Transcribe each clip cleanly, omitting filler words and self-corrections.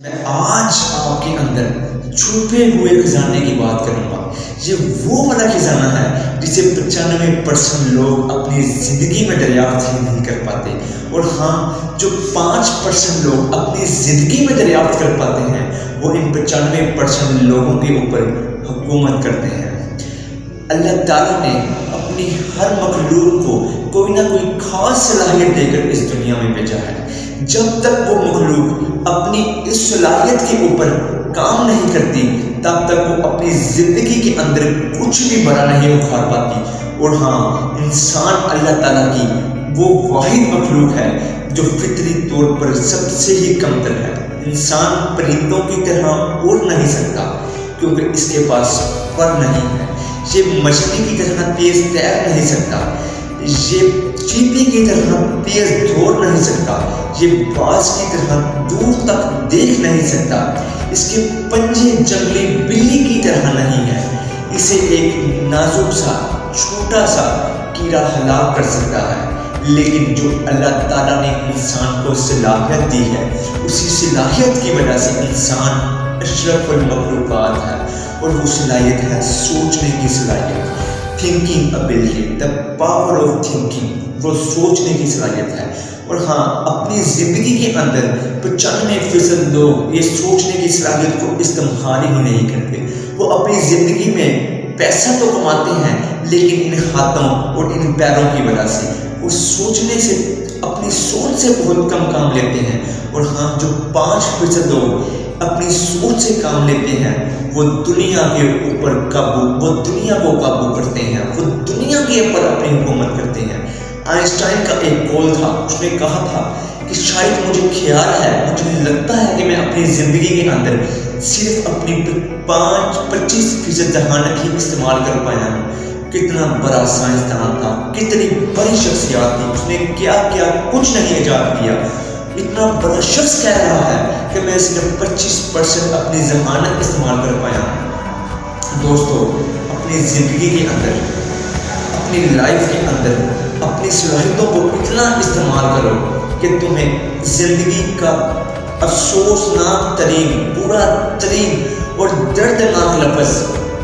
میں آج آپ کے اندر چھپے ہوئے خزانے کی بات کروں گا۔ یہ وہ والا خزانہ ہے جسے 95% لوگ اپنی زندگی میں دریافت ہی نہیں کر پاتے، اور ہاں، جو 5% لوگ اپنی زندگی میں دریافت کر پاتے ہیں وہ ان 95% لوگوں کے اوپر حکومت کرتے ہیں۔ اللہ تعالیٰ نے اپنی ہر مخلوق کو کوئی نہ کوئی خاص صلاحیت دے کر اس دنیا میں بھیجا ہے۔ جب تک وہ مخلوق اپنی اس صلاحیت کے اوپر کام نہیں کرتی تب تک وہ اپنی زندگی کے اندر کچھ بھی بڑا نہیں اکھاڑ پاتی۔ اور ہاں، انسان اللہ تعالیٰ کی وہ واحد مخلوق ہے جو فطری طور پر سب سے ہی کمتر ہے۔ انسان پرندوں کی طرح اڑ نہیں سکتا کیونکہ اس کے پاس پر نہیں ہے۔ یہ مچھلی کی طرح تیز تیر نہیں سکتا، یہ چیپی کی طرح تیز دوڑ نہیں سکتا، یہ باز کی طرح دور تک دیکھ نہیں سکتا، اس کے پنجے جنگلی بلی کی طرح نہیں ہے۔ اسے ایک نازک سا چھوٹا سا کیڑا ہلاک کر سکتا ہے، لیکن جو اللہ تعالیٰ نے انسان کو صلاحیت دی ہے، اسی صلاحیت کی وجہ سے انسان اشرف المخلوقات ہے، اور وہ صلاحیت ہے سوچنے کی صلاحیت۔ Thinking ability, the power of thinking, وہ سوچنے کی صلاحیت ہے۔ اور ہاں، اپنی زندگی کے اندر 95% لوگ یہ سوچنے کی صلاحیت کو استعمال ہی نہیں کرتے۔ وہ اپنی زندگی میں پیسہ تو کماتے ہیں لیکن ان ہاتھوں اور ان پیروں کی وجہ سے وہ سوچنے سے، اپنی سوچ سے بہت کم کام لیتے ہیں۔ اور ہاں، جو 5% لوگ اپنی سوچ سے کام لیتے ہیں وہ دنیا کے اوپر وہ دنیا کو قابو کرتے ہیں، وہ دنیا کے اوپر اپنی حکومت کرتے ہیں۔ آئنسٹائن کا ایک قول تھا، اس نے کہا تھا کہ شاید مجھے خیال ہے، مجھے لگتا ہے کہ میں اپنی زندگی کے اندر صرف اپنی 25% ذہانت ہی استعمال کر پایا ہوں۔ کتنا بڑا سائنسدان تھا، کتنی بڑی شخصیات تھی، اس نے کیا کچھ نہیں ایجاد کیا۔ اتنا بڑا شخص کہہ رہا ہے کہ میں صرف 25% اپنی ذہانت استعمال کر پایا ہوں۔ دوستو، اپنی زندگی کے اندر، اپنی لائف کے اندر اپنی صلاحیتوں کو اتنا استعمال کرو کہ تمہیں زندگی کا افسوسناک ترین، برا ترین اور دردناک لفظ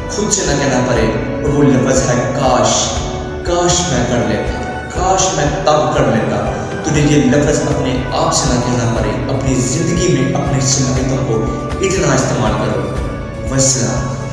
خود سے نہ کہنا پڑے، اور وہ لفظ ہے کاش میں کر لیتا، کاش میں تب کر لیتا۔ تجھے یہ لفظ اپنے آپ سے نہ کہنا پڑے، اپنی زندگی میں اپنی صلاحیتوں کو اتنا استعمال کرو۔ والسلام۔